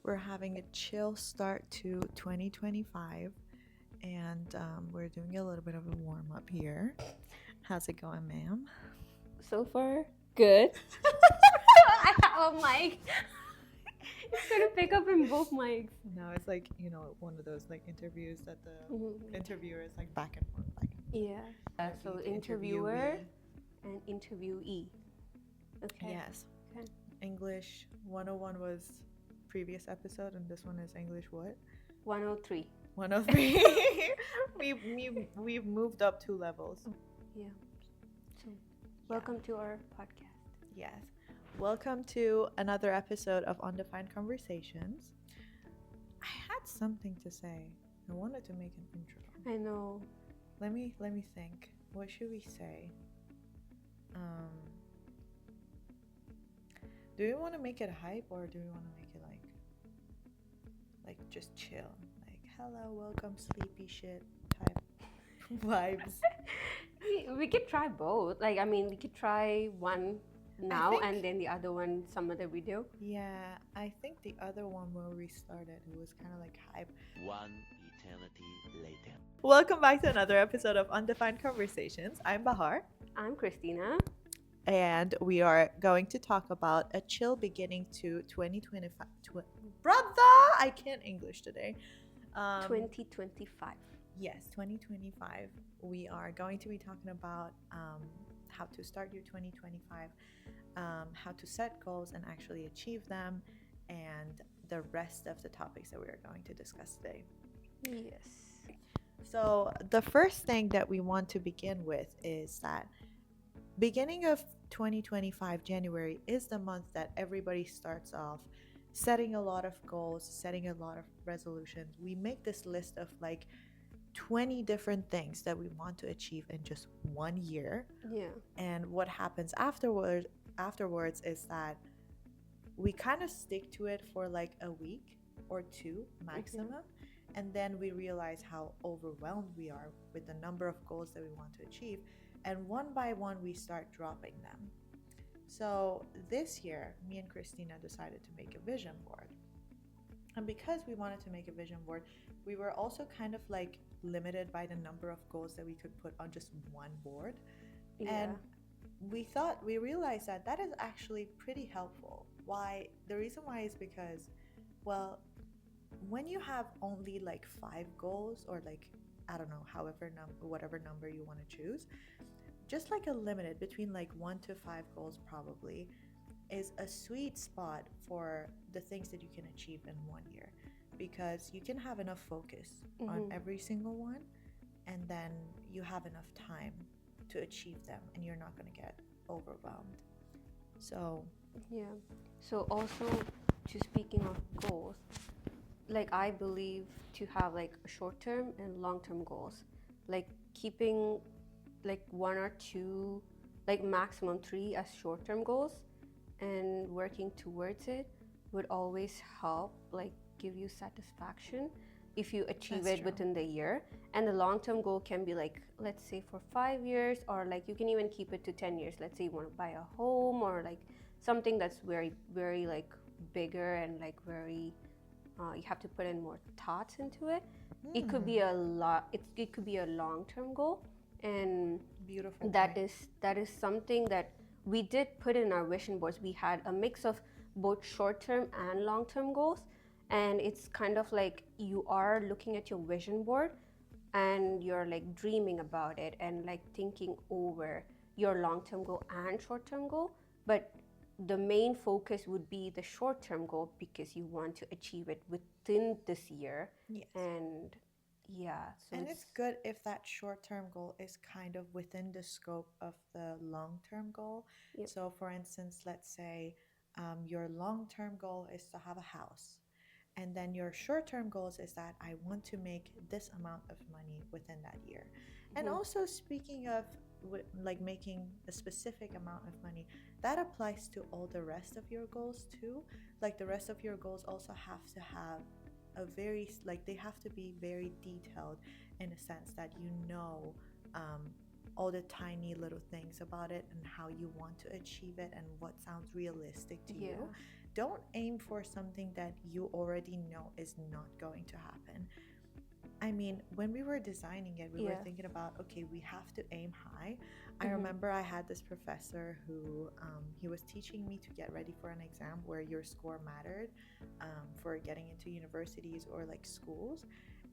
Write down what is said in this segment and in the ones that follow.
We're having a chill start to 2025, and we're doing a little bit of a warm up here. How's it going, ma'am? So far, good. I have a mic. It's gonna pick up in both mics. No, it's like, one of those like interviews that the Mhm. interviewer is like back and forth, back and forth. Yeah. So Interview to interviewer interviewee. and interviewee. Okay. Yes. Okay. English 101 was previous episode, and this one is English what? 103. 103. We've moved up 2 levels. Yeah. So, welcome to our podcast. Yes. Welcome to another episode of Undefined Conversations. I had something to say. I wanted to make an intro. I know. Let me think. What should we say? Do we want to make it hype, or do we want to make it like just chill? Like, hello, welcome, sleepy shit type vibes. We could try both. Like, I mean, we could try one now think- and then the other one some other video. Yeah, I think the other one where we started, it was kind of like hype. One eternity later. Welcome back to another episode of Undefined Conversations. I'm Bahar, I'm Christina. and we are going to talk about a chill beginning to 2025. Brother, I can't English today. 2025. Yes, 2025. We are going to be talking about how to start your 2025, how to set goals and actually achieve them, and the rest of the topics that we are going to discuss today. Yes. So, the first thing that we want to begin with is that beginning of 2025, January, is the month that everybody starts off setting a lot of goals, setting a lot of resolutions. We make this list of like 20 different things that we want to achieve in just 1 year. Yeah. And what happens afterwards is that we kind of stick to it for like a week or two maximum. And then we realize how overwhelmed we are with the number of goals that we want to achieve. And one by one, we start dropping them. So this year, me and Christina decided to make a vision board. And because we wanted to make a vision board, we were also kind of like limited by the number of goals that we could put on just one board. Yeah. And we realized that is actually pretty helpful. Why? The reason why is because, well, when you have only like 5 goals, or like, I don't know, whatever number you want to choose, just like a limited between like 1 to 5 goals probably is a sweet spot for the things that you can achieve in 1 year, because you can have enough focus on every single one, and then you have enough time to achieve them, and you're not going to get overwhelmed. So Yeah. So also, to speaking of goals, like I believe to have like short-term and long-term goals, like keeping like one or two, like maximum 3 as short-term goals, and working towards it would always help, like give you satisfaction if you achieve That's it true. within the year. And the long-term goal can be like, let's say for 5 years, or like you can even keep it to 10 years. Let's say you want to buy a home, or like something that's very, very like bigger and like very, you have to put in more thoughts into it. It could be a lot. It could be a long-term goal, and beautiful. that is something that we did put in our vision boards. We had a mix of both short-term and long-term goals, and it's kind of like you are looking at your vision board and you're like dreaming about it and like thinking over your long-term goal and short-term goal, but the main focus would be the short-term goal because you want to achieve it within this year. Yes. And yeah, so And it's good if that short-term goal is kind of within the scope of the long-term goal. Yep. So, for instance, let's say your long-term goal is to have a house, and then your short-term goals is that I want to make this amount of money within that year. And also, speaking of like making a specific amount of money, that applies to all the rest of your goals too. Like the rest of your goals also have to have they have to be very detailed, in a sense that um, all the tiny little things about it and how you want to achieve it and what sounds realistic to you. don't aim for something that you already know is not going to happen. I mean, when we were designing it, we were Yeah. thinking about, okay, we have to aim high. I Mm-hmm. remember I had this professor who he was teaching me to get ready for an exam where your score mattered for getting into universities or like schools.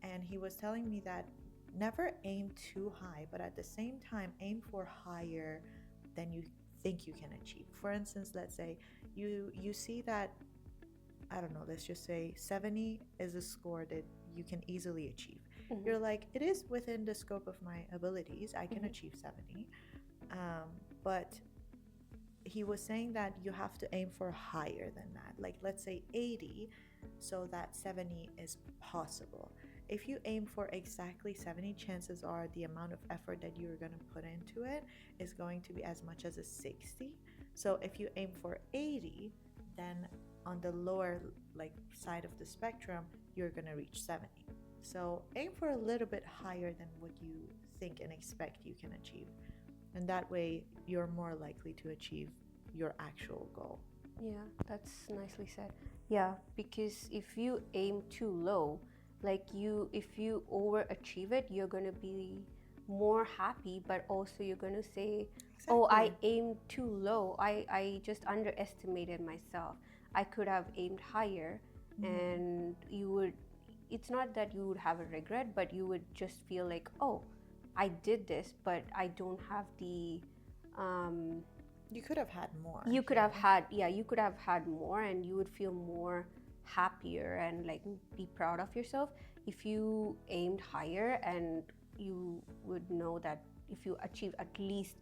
And he was telling me that never aim too high, but at the same time, aim for higher than you think you can achieve. For instance, let's say you see that, I don't know, let's just say 70 is a score that you can easily achieve. Mm-hmm. You're like, it is within the scope of my abilities. I can Mm-hmm. achieve 70. But he was saying that you have to aim for higher than that. Like, let's say 80, so that 70 is possible. If you aim for exactly 70, chances are the amount of effort that you're going to put into it is going to be as much as a 60. So if you aim for 80, then on the lower like side of the spectrum, you're going to reach 70. So aim for a little bit higher than what you think and expect you can achieve. And that way you're more likely to achieve your actual goal. Yeah, that's nicely said. Yeah, because if you aim too low, if you overachieve it, you're gonna be more happy, but also you're gonna say, oh, I aimed too low. I just underestimated myself. I could have aimed higher. And it's not that you would have a regret, but you would just feel like, oh, I did this, but I don't have the You could have had more. you could have had more, and you would feel more happier and like be proud of yourself if you aimed higher, and you would know that if you achieve at least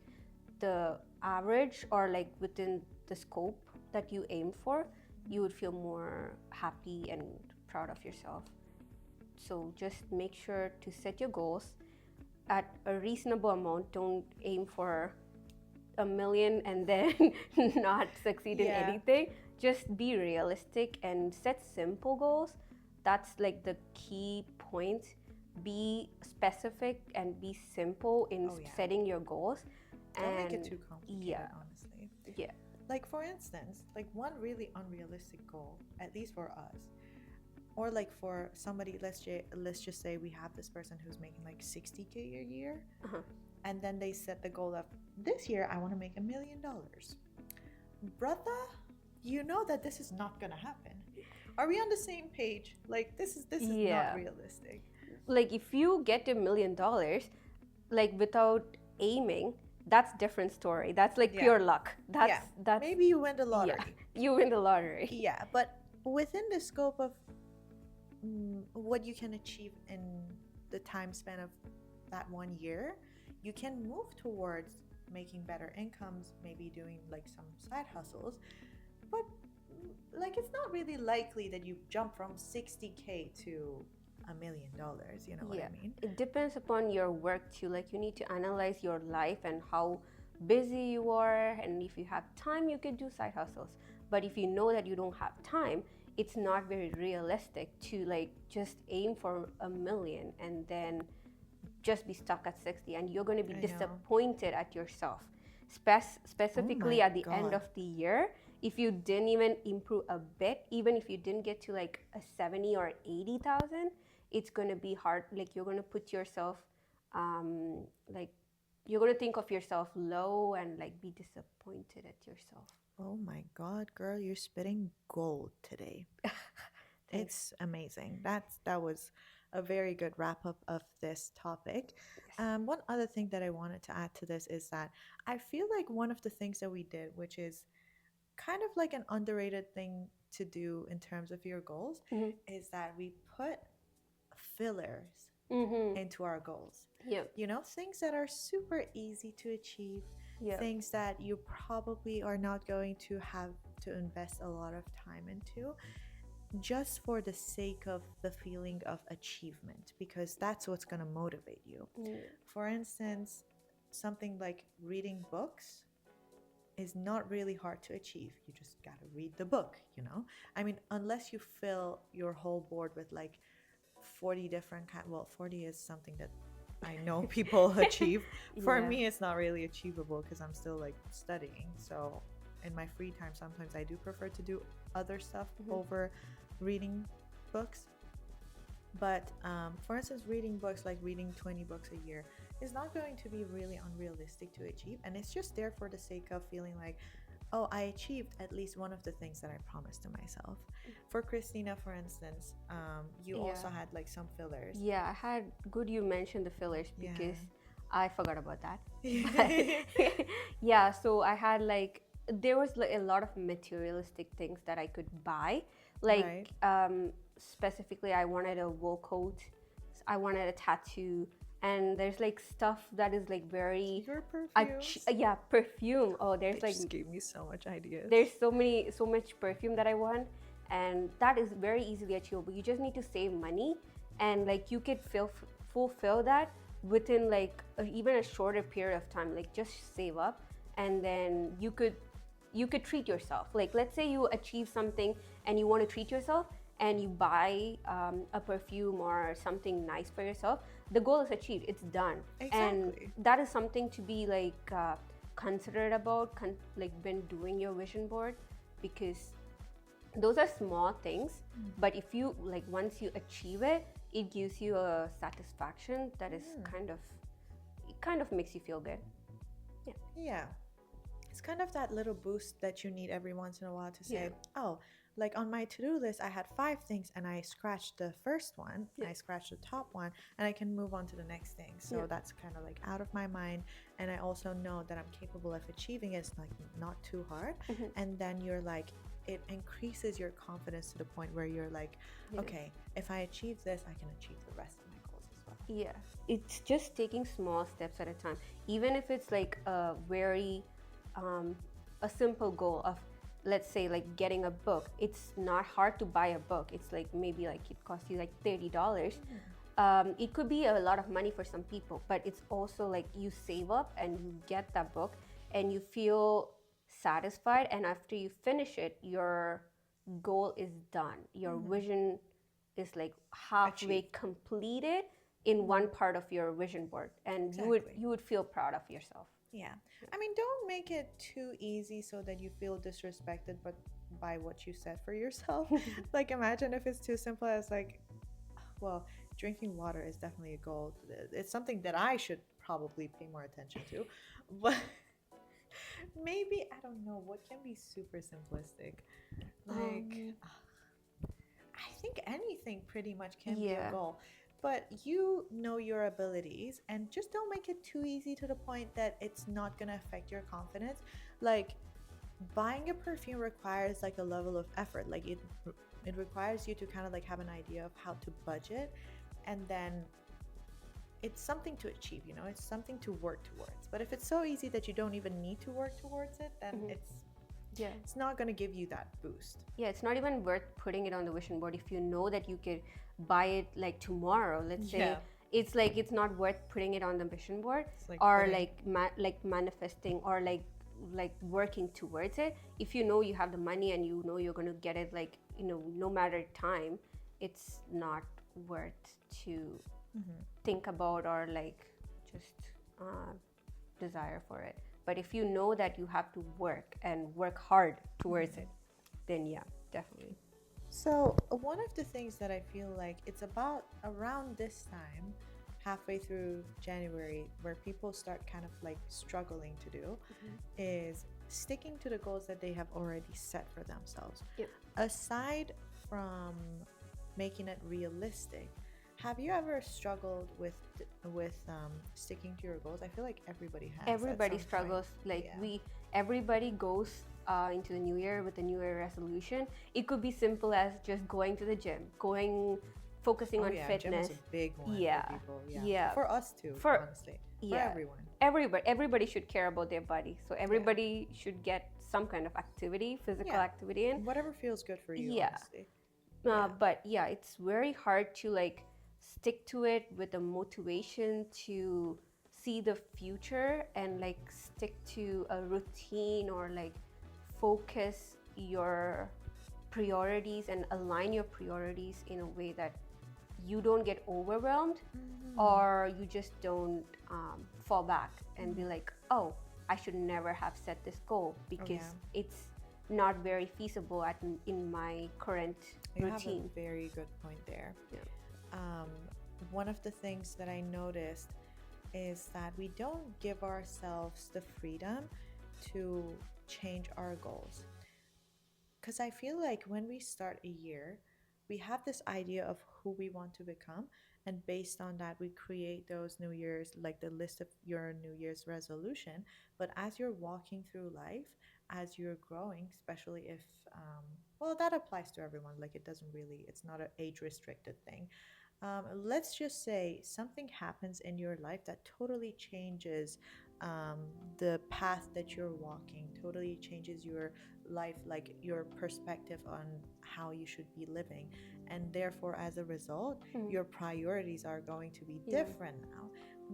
the average or like within the scope that you aimed for, you would feel more happy and proud of yourself. So just make sure to set your goals at a reasonable amount. Don't aim for a million and then not succeed in anything. Just be realistic and set simple goals. That's like the key point. Be specific and be simple in setting your goals. Don't make it too complicated, honestly. Yeah. Like for instance, like one really unrealistic goal, at least for us, or like for somebody, let's just say we have this person who's making like 60K a year, and then they set the goal of this year I want to make $1 million. Brother, you know that this is not gonna happen. Are we on the same page? Like this is not realistic. Like if you get $1 million, like without aiming, that's different story. That's like pure luck. That's maybe you win the lottery. You win the lottery. Yeah, but within the scope of what you can achieve in the time span of that 1 year, you can move towards making better incomes, maybe doing like some side hustles, but like it's not really likely that you jump from 60K to $1 million, you know what I mean? It depends upon your work too. Like you need to analyze your life and how busy you are, and if you have time you can do side hustles. But if you know that you don't have time, it's not very realistic to like just aim for $1 million and then just be stuck at 60, and you're going to be disappointed at yourself, specifically at the end of the year. If you didn't even improve a bit, even if you didn't get to like a 70 or 80,000, it's going to be hard. Like you're going to put yourself like you're going to think of yourself low and like be disappointed at yourself. Oh my God, girl, you're spitting gold today. It's amazing. That was a very good wrap up of this topic. One other thing that I wanted to add to this is that I feel like one of the things that we did, which is kind of like an underrated thing to do in terms of your goals, is that we put fillers into our goals. You know, things that are super easy to achieve, things that you probably are not going to have to invest a lot of time into, just for the sake of the feeling of achievement, because that's what's going to motivate you. For instance, something like reading books is not really hard to achieve. You just got to read the book, you know? I mean, unless you fill your whole board with like 40 different well, 40 is something that I know people achieve. For me, it's not really achievable because I'm still like studying. So in my free time, sometimes I do prefer to do other stuff Mhm. over reading books. But for instance, reading books, like reading 20 books a year, is not going to be really unrealistic to achieve. And it's just there for the sake of feeling like, oh, I achieved at least one of the things that I promised to myself. For Christina, for instance, you also Yeah. had like some fillers. Yeah, I had good you mentioned the fillers Yeah. because I forgot about that. But yeah, so I had like there was like a lot of materialistic things that I could buy. Like Right. specifically I wanted a wool coat, I wanted a tattoo, and there's like stuff that is like very Your perfumes. yeah, perfume. Oh, there's It like just gave me so much ideas. there's so much perfume that I want, and that is very easily achievable. You just need to save money, and like you could fulfill that within like even a shorter period of time. Like just save up, and then you could treat yourself. Like let's say you achieve something and you want to treat yourself, and you buy a perfume or something nice for yourself. The goal is achieved. It's done, and Exactly. that is something to be like. Considerate about like when doing your vision board, because those are small things, but if you like once you achieve it, it gives you a satisfaction that is it kind of makes you feel good. Yeah. Yeah. It's kind of that little boost that you need every once in a while to say, Yeah. oh, like on my to-do list, I had 5 things and I scratched the first one, Yeah. I scratched the top one, and I can move on to the next thing. So Yeah. that's kind of like out of my mind. And I also know that I'm capable of achieving it. It's like not too hard. Mhm. And then you're like, it increases your confidence to the point where you're like, Yeah. okay, if I achieve this, I can achieve the rest of my goals as well. Yeah, it's just taking small steps at a time. Even if it's like a very a simple goal of, let's say, like getting a book. It's not hard to buy a book. It's like maybe like it costs you like $30. It could be a lot of money for some people, but it's also like you save up and you get that book and you feel satisfied, and after you finish it, your goal is done. Your vision is like halfway Achieved. completed in one part of your vision board, and Exactly. you would feel proud of yourself. Yeah. I mean, don't make it too easy so that you feel disrespected but by what you set for yourself. Like imagine if it's too simple as like, well, drinking water is definitely a goal. It's something that I should probably pay more attention to. But maybe I don't know what can be super simplistic. Like I think anything pretty much can be a Yeah. goal. But you know your abilities and just don't make it too easy to the point that it's not going to affect your confidence. Like buying a perfume requires like a level of effort. Like it requires you to kind of like have an idea of how to budget, and then it's something to achieve, you know, it's something to work towards. But if it's so easy that you don't even need to work towards it, then Yeah. it's not going to give you that boost. Yeah, it's not even worth putting it on the vision board if you know that you could buy it like tomorrow. Let's say Yeah. it's like it's not worth putting it on the vision board, It's like or putting- like manifesting, or like working towards it. If you know you have the money and you know you're going to get it, like, you know, no matter time, it's not worth to think about or like just desire for it. But if you know that you have to work and work hard towards it, then yeah, definitely. So, one of the things that I feel like it's about around this time, halfway through January, where people start kind of like struggling to do, is sticking to the goals that they have already set for themselves. Yep. Aside from making it realistic, have you ever struggled with sticking to your goals? I feel like everybody has. at Everybody some point. struggles. Like Yeah. everybody goes into the new year with a new year resolution. It could be simple as just going to the gym, focusing on Yeah, fitness. gym is a big one Yeah. for people. Yeah. For us too, For- honestly. For yeah. everyone. Everybody should care about their body. So everybody should get some kind of activity, physical Yeah. activity in. Whatever feels good for you, Yeah. honestly. But yeah, it's very hard to like stick to it with the motivation to see the future and like stick to a routine, or like focus your priorities and align your priorities in a way that you don't get overwhelmed, or you just don't fall back and be like, oh, I should never have set this goal because yeah. it's not very feasible in my current You have routine. a very good point there. Yeah. Um, one of the things that I noticed is that we don't give ourselves the freedom to change our goals. Because I feel like when we start a year, we have this idea of who we want to become. And based on that, we create those New Year's, like the list of your New Year's resolution. But as you're walking through life, as you're growing, especially if, well, that applies to everyone. Like it doesn't really, it's not an age restricted thing. Let's just say something happens in your life that totally changes um, the path that you're walking, totally changes your life, like your perspective on how you should be living. And therefore, as a result, your priorities are going to be Yeah. different now.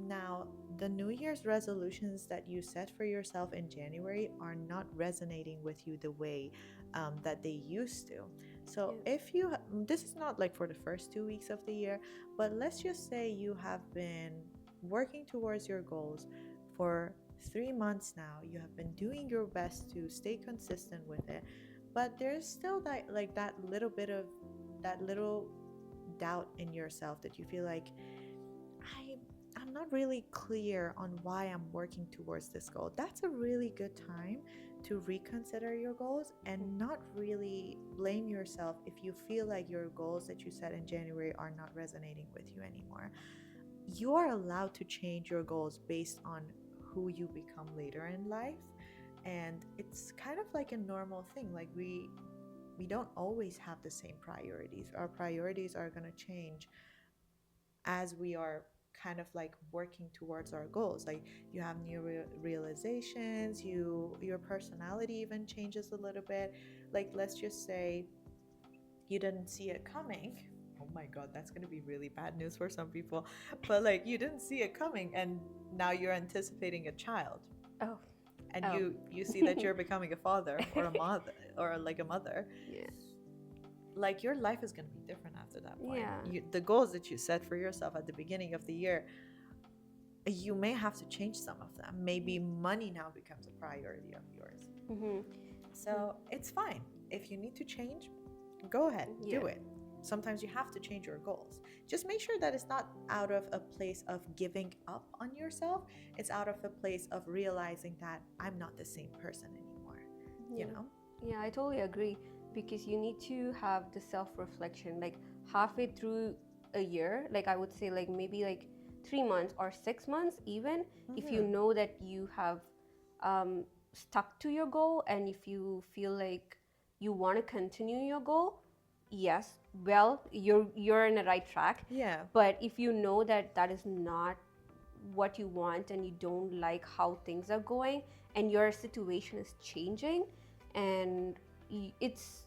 Now, the New Year's resolutions that you set for yourself in January are not resonating with you the way that they used to. So, Yeah. if you, this is not like for the first 2 weeks of the year, but let's just say you have been working towards your goals for 3 months now. You have been doing your best to stay consistent with it, but there's still that, like, that little bit of that little doubt in yourself that you feel like I I'm not really clear on why I'm working towards this goal. That's a really good time to reconsider your goals and not really blame yourself if you feel like your goals that you set in January are not resonating with you anymore. You are allowed to change your goals based on who you become later in life, and it's kind of like a normal thing. Like we don't always have the same priorities. Our priorities are going to change as we are kind of like working towards our goals. Like you have new realizations, your personality even changes a little bit. Like let's just say you didn't see it coming. Oh my god, that's going to be really bad news for some people. But like you didn't see it coming and now you're anticipating a child. Oh. And Oh. you see that you're becoming a father or a mother or like a mother. Yeah. Like your life is going to be different after that point. Yeah. The goals that you set for yourself at the beginning of the year, you may have to change some of them. Maybe money now becomes a priority of yours. Mm-hmm. So it's fine. If you need to change, go ahead, Yeah. do it. Sometimes you have to change your goals. Just make sure that it's not out of a place of giving up on yourself. It's out of a place of realizing that I'm not the same person anymore. Yeah. You know? Yeah, I totally agree, because you need to have the self-reflection like halfway through a year. Like I would say like maybe like 3 months or 6 months even, if you know that you have stuck to your goal and if you feel like you want to continue your goal, yes, well, you're in the right track. Yeah. But if you know that that is not what you want and you don't like how things are going and your situation is changing, and it's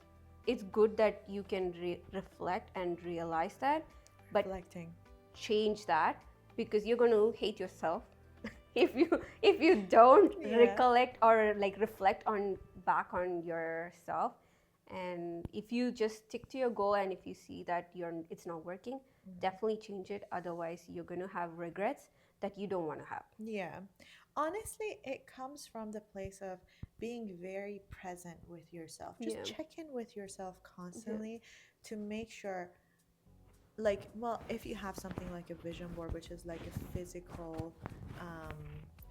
good that you can reflect and realize that, but Reflecting. change that, because you're going to hate yourself if you don't recollect or like reflect on back on yourself. And if you just stick to your goal and if you see that it's not working, definitely change it. Otherwise you're going to have regrets that you don't want to have. Yeah. Honestly, it comes from the place of being very present with yourself. Just check in with yourself constantly to make sure, like, well, if you have something like a vision board, which is like a physical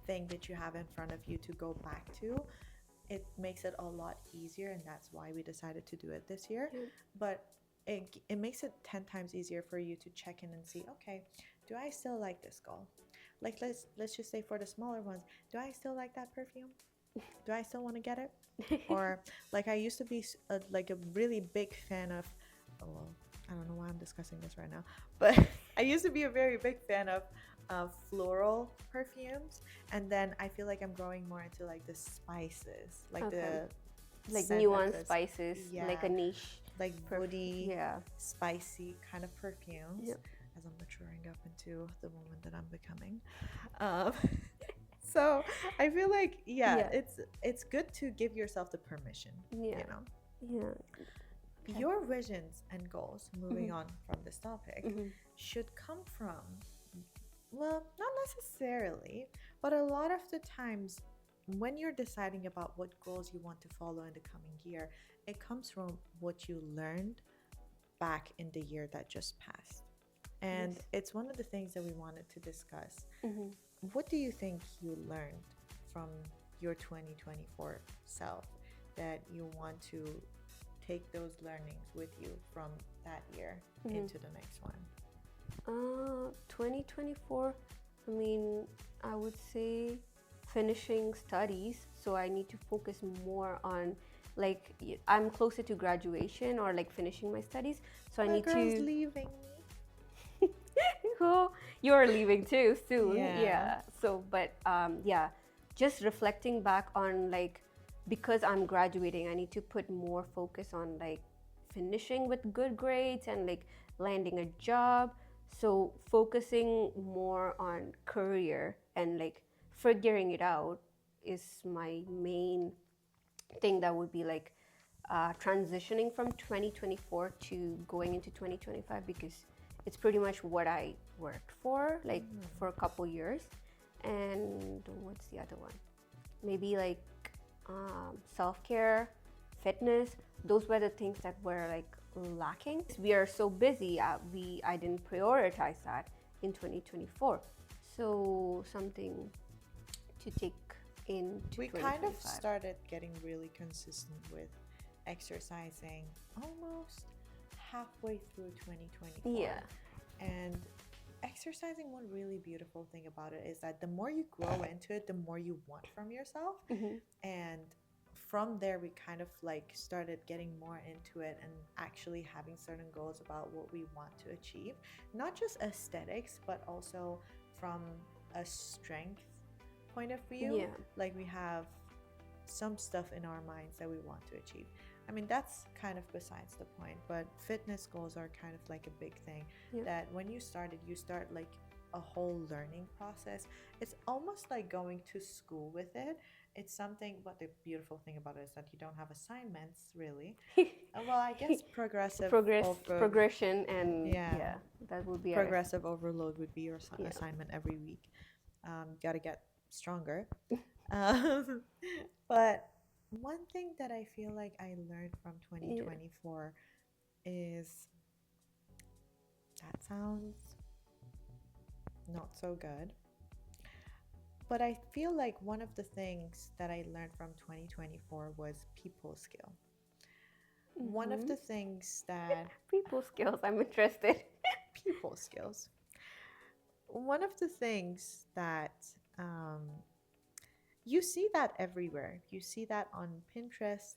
thing that you have in front of you to go back to, it makes it a lot easier, and that's why we decided to do it this year. But it makes it 10 times easier for you to check in and see, okay, do I still like this goal? Like let's just say for the smaller ones, do I still like that perfume? Do I still want to get it? Or like I used to be like a really big fan of, oh, well, I don't know why I'm discussing this right now, but I used to be a very big fan of floral perfumes, and then I feel like I'm growing more into like the spices, like the like scent nuanced of spices, like a niche, like woody, yeah, spicy kind of perfumes. Yep. As I'm maturing up into the woman that I'm becoming. So I feel like it's good to give yourself the permission. Yeah. You know. Yeah. Okay. Your visions and goals, moving on from this topic, should come from, well, not necessarily, but a lot of the times when you're deciding about what goals you want to follow in the coming year, it comes from what you learned back in the year that just passed. And Yes. it's one of the things that we wanted to discuss. Hmm. What do you think you learned from your 2024 self that you want to take those learnings with you from that year Hmm. into the next one? 2024, I mean, I would say finishing studies. So I need to focus more on, like, I'm closer to graduation or like finishing my studies. So I My need girl's to. leaving Cool. You're leaving too me. soon. Yeah. Yeah. So, but yeah, just reflecting back on like, because I'm graduating, I need to put more focus on like finishing with good grades and like landing a job. So, focusing more on career and like figuring it out is my main thing that would be like transitioning from 2024 to going into 2025, because it's pretty much what I worked for like for a couple years. And what's the other one? Maybe like self-care, fitness. Those were the things that were like lacking. We are so busy. I didn't prioritize that in 2024. So something to take into We kind of 2025. started getting really consistent with exercising almost halfway through 2024. Yeah. And exercising, one really beautiful thing about it is that the more you grow into it, the more you want from yourself. Mm-hmm. And from there, we kind of like started getting more into it and actually having certain goals about what we want to achieve, not just aesthetics, but also from a strength point of view. Yeah. Like we have some stuff in our minds that we want to achieve. I mean, that's kind of besides the point, but fitness goals are kind of like a big thing. Yeah. That when you start like a whole learning process. It's almost like going to school with it. It's something, but the beautiful thing about it is that you don't have assignments really. Well, I guess Progression, and yeah, yeah, that would be progressive overload would be your yeah. assignment every week. Got to get stronger. Um, but one thing that I feel like I learned from Yeah. 2024 is that sounds not so good. But I feel like one of the things that I learned from 2024 was people skill. One of Mhm. the things that People skills. I'm interested. people skills. One of the things that um, you see that everywhere. You see that on Pinterest.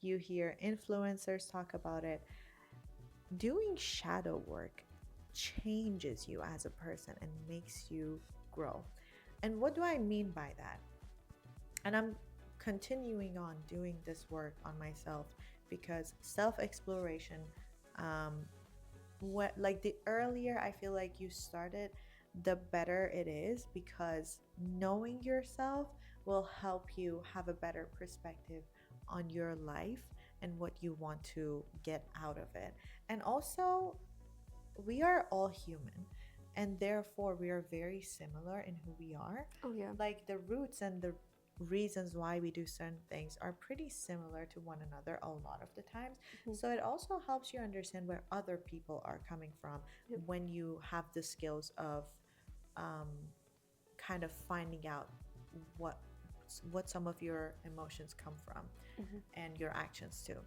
You hear influencers talk about it. Doing shadow work changes you as a person and makes you grow. And what do I mean by that? And I'm continuing on doing this work on myself because self-exploration, um, what like the earlier I feel like you started, the better it is because knowing yourself will help you have a better perspective on your life and what you want to get out of it. And also, we are all human and therefore we are very similar in who we are. Oh yeah. Like the roots and the reasons why we do certain things are pretty similar to one another a lot of the times. Mhm. So it also helps you understand where other people are coming from Yep. when you have the skills of um, kind of finding out what what some of your emotions come from Mhm. and your actions too.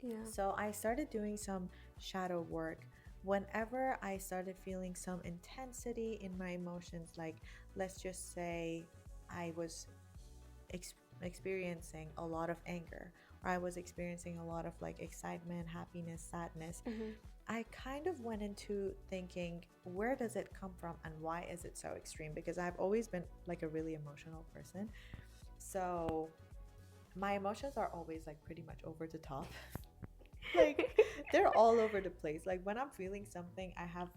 Yeah. So I started doing some shadow work whenever I started feeling some intensity in my emotions. Like, let's just say I was experiencing a lot of anger, or I was experiencing a lot of like excitement, happiness, sadness. Mhm. I kind of went into thinking, where does it come from and why is it so extreme? Because I've always been like a really emotional person. So my emotions are always like pretty much over the top. Like they're all over the place. Like when I'm feeling something, I have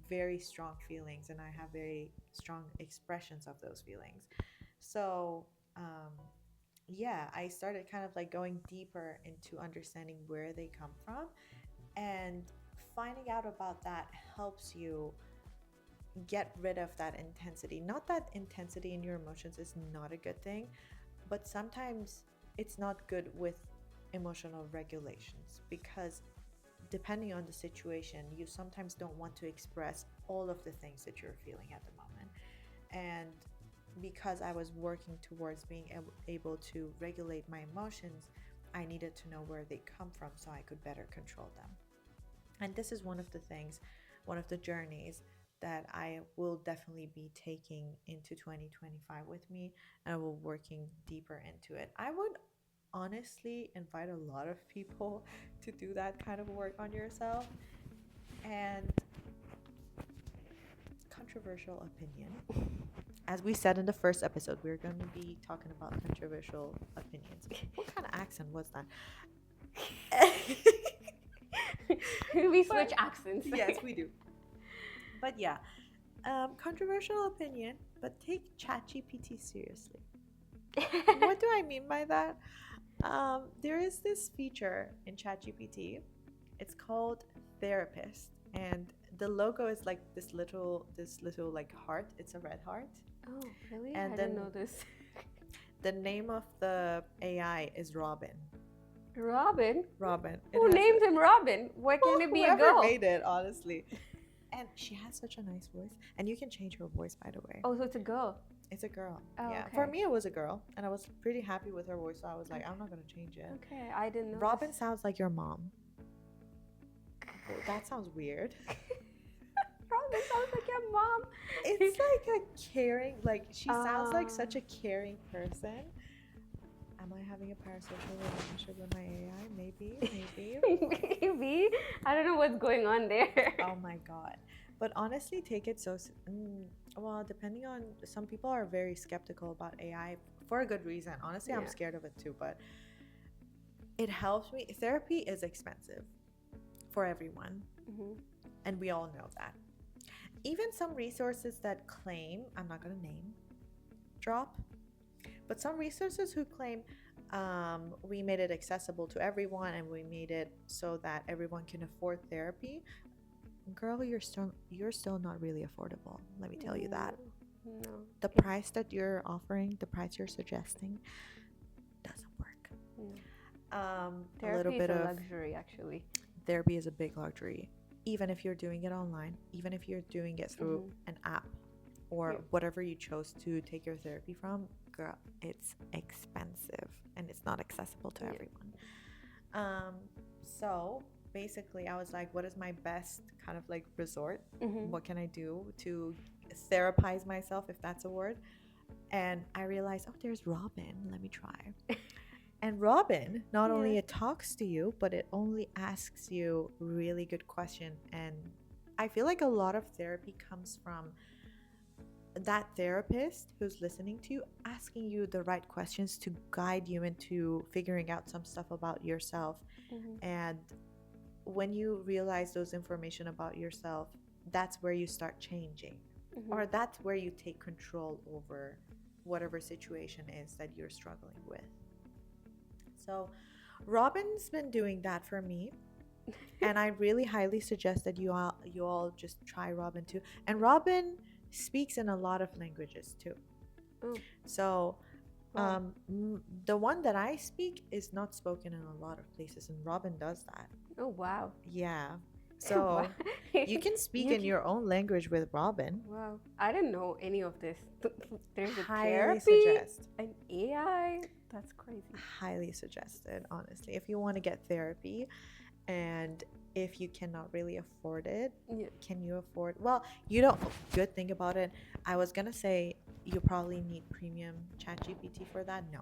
very strong feelings and I have very strong expressions of those feelings. So, yeah, I started kind of like going deeper into understanding where they come from, and finding out about that helps you get rid of that intensity. Not that intensity in your emotions is not a good thing, but sometimes it's not good with emotional regulations, because depending on the situation, you sometimes don't want to express all of the things that you're feeling at the moment. And because I was working towards being able to regulate my emotions, I needed to know where they come from so I could better control them. And this is one of the things, one of the journeys that I will definitely be taking into 2025 with me, and I will working deeper into it. I would honestly invite a lot of people to do that kind of work on yourself. And controversial opinion. As we said in the first episode, we're going to be talking about controversial opinions. What kind of accent was that? We switch accents. Yes, we do. But yeah, controversial opinion, but take ChatGPT seriously. What do I mean by that? There is this feature in ChatGPT. It's called Therapist, and the logo is like this little like heart. It's a red heart. Oh, really? And I then didn't know this. the name of the AI is Robin. Robin? Robin. Who named him Robin? Why can't it be a Whoever girl? made it, honestly. And she has such a nice voice. And you can change her voice, by the way. Oh, so it's a girl. It's a girl. Oh, yeah. okay. For me, it was a girl. And I was pretty happy with her voice. So I was like, I'm not going to change it. Okay, I didn't know. Robin sounds like your mom. Oh, that sounds weird. Robin sounds like your mom. It's like a caring, like she sounds like such a caring person. Am I having a parasocial relationship with my AI? Maybe. Maybe. I don't know what's going on there. Oh my god. But honestly, take it so well, depending on, some people are very skeptical about AI for a good reason. Honestly, I'm scared of it too, but it helps me. Therapy is expensive for everyone. And we all know that. Even some resources that claim, I'm not going to name drop, but some resources who claim we made it accessible to everyone and we made it so that everyone can afford therapy. Girl, you're still not really affordable. Let me tell you that. No. The price that you're offering, the price you're suggesting, doesn't work. Therapy a little bit is a of luxury, actually. Therapy is a big luxury. Even if you're doing it online, even if you're doing it through an app or whatever you chose to take your therapy from, girl, it's expensive and it's not accessible to everyone. So basically I was like, what is my best kind of like resort? What can I do to therapize myself, if that's a word? And I realized, oh, there's Robin. Let me try. And Robin, not only it talks to you, but it only asks you really good questions. And I feel like a lot of therapy comes from that therapist who's listening to you, asking you the right questions to guide you into figuring out some stuff about yourself. And when you realize those information about yourself, that's where you start changing. Or that's where you take control over whatever situation is that you're struggling with. So Robin's been doing that for me. And I really highly suggest that you all just try Robin too. And Robin speaks in a lot of languages too. So the one that I speak is not spoken in a lot of places, and Robin does that. Oh, wow. Yeah. So you can speak in your own language with Robin. Wow. I didn't know any of this. There's a Highly therapy, suggest. an AI. That's crazy. Highly suggested, honestly. If you want to get therapy and if you cannot really afford it, can you afford? Well, you don't. Good thing about it, I was going to say you probably need premium ChatGPT for that. No.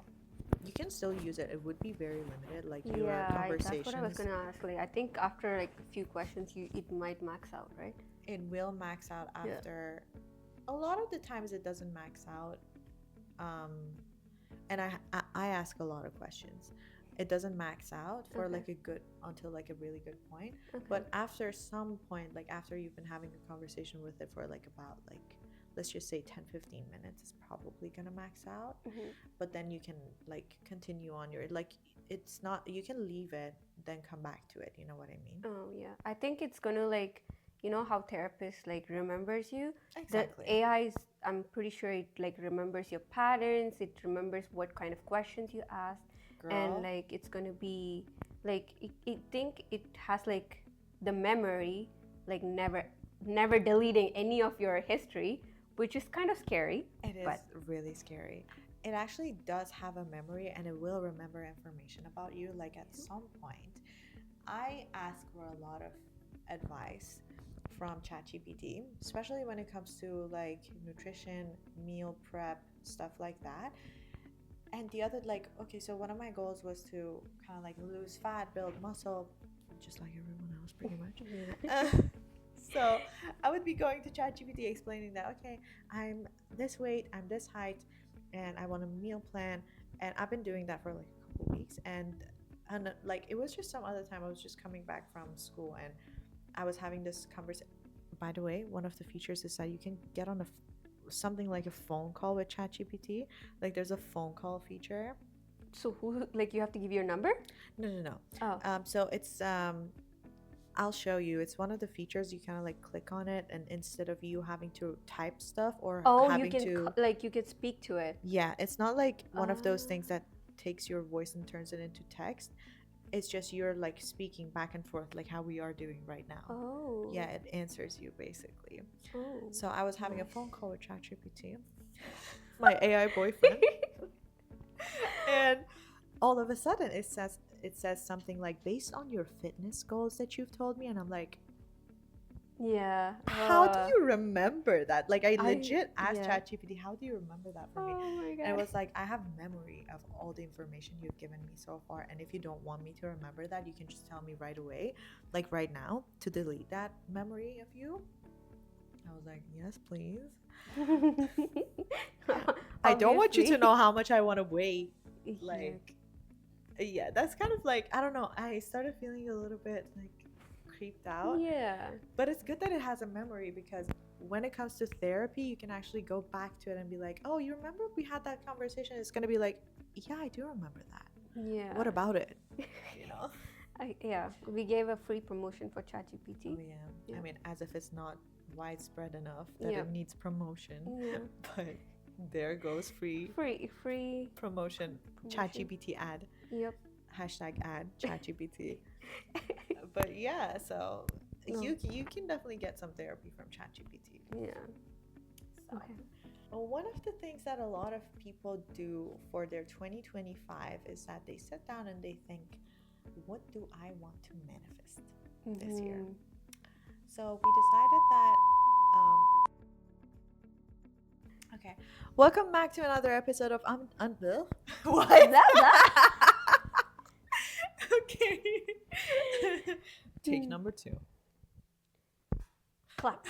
You can still use it. It would be very limited, like your conversations. That's what I was gonna ask. Like, I think after like a few questions, it might max out, right? It will max out after. A lot of the times, it doesn't max out. And I ask a lot of questions. It doesn't max out for like until like a really good point. But after some point, like after you've been having a conversation with it for like about like, let's just say 10-15 minutes, is probably gonna max out. But then you can like continue on your, like, it's not, you can leave it then come back to it, you know what I mean? Oh yeah, I think it's gonna like you know how therapists like remembers you. Exactly. The AI is, I'm pretty sure it like remembers your patterns. It remembers what kind of questions you asked, and Girl. like it's gonna be like it think it has like the memory, like never deleting any of your history, which is kind of scary. It is But really scary. It actually does have a memory and it will remember information about you. Like at some point, I ask for a lot of advice from ChatGPT, especially when it comes to like nutrition, meal prep, stuff like that. And the other, like, okay, so one of my goals was to kind of like lose fat, build muscle, just like everyone else, pretty much. So I would be going to ChatGPT explaining that, okay, I'm this weight, I'm this height, and I want a meal plan. And I've been doing that for like a couple weeks. And like, it was just some other time I was just coming back from school and I was having this conversation. By the way, one of the features is that you can get on something like a phone call with ChatGPT. Like there's a phone call feature. so who like you have to give your number? No. Oh. So it's I'll show you. It's one of the features. You kind of like click on it, and instead of you having to type stuff or Oh, you having can to, like you can speak to it. yeah, it's not like one of those Ah. things that takes your voice and turns it into text. It's just you're like speaking back and forth, like how we are doing right now. Oh. Yeah, it answers you basically. Oh. So I was having a Nice. phone call with ChatGPT, my AI boyfriend, and all of a sudden it says something like based on your fitness goals that you've told me, and I'm like, Yeah. how do you remember that? Like I legit asked yeah. ChatGPT, how do you remember that for me? Oh my god. And it was like, I have memory of all the information you've given me so far, and if you don't want me to remember that, you can just tell me right away, like right now, to delete that memory of you. I was like, yes, please. I don't want you to know how much I want to weigh. Like, yeah, that's kind of like, I don't know. I started feeling a little bit like creeped out. Yeah. But it's good that it has a memory, because when it comes to therapy, you can actually go back to it and be like, oh, you remember we had that conversation? It's going to be like, yeah, I do remember that. Yeah. What about it? You know? Yeah, we gave a free promotion for ChatGPT. Oh, yeah. Yeah. I mean, as if it's not widespread enough that Yeah. it needs promotion. Yeah. But there goes free Free promotion. ChatGPT ad. Yep. Hashtag ad ChatGPT. But yeah, so No. you can definitely get some therapy from ChatGPT. Yeah. So, Okay. well, one of the things that a lot of people do for their 2025 is that they sit down and they think, what do I want to manifest this year? Mhm. So we decided that okay. Welcome back to another episode of what? Okay. Take number 2. Clap.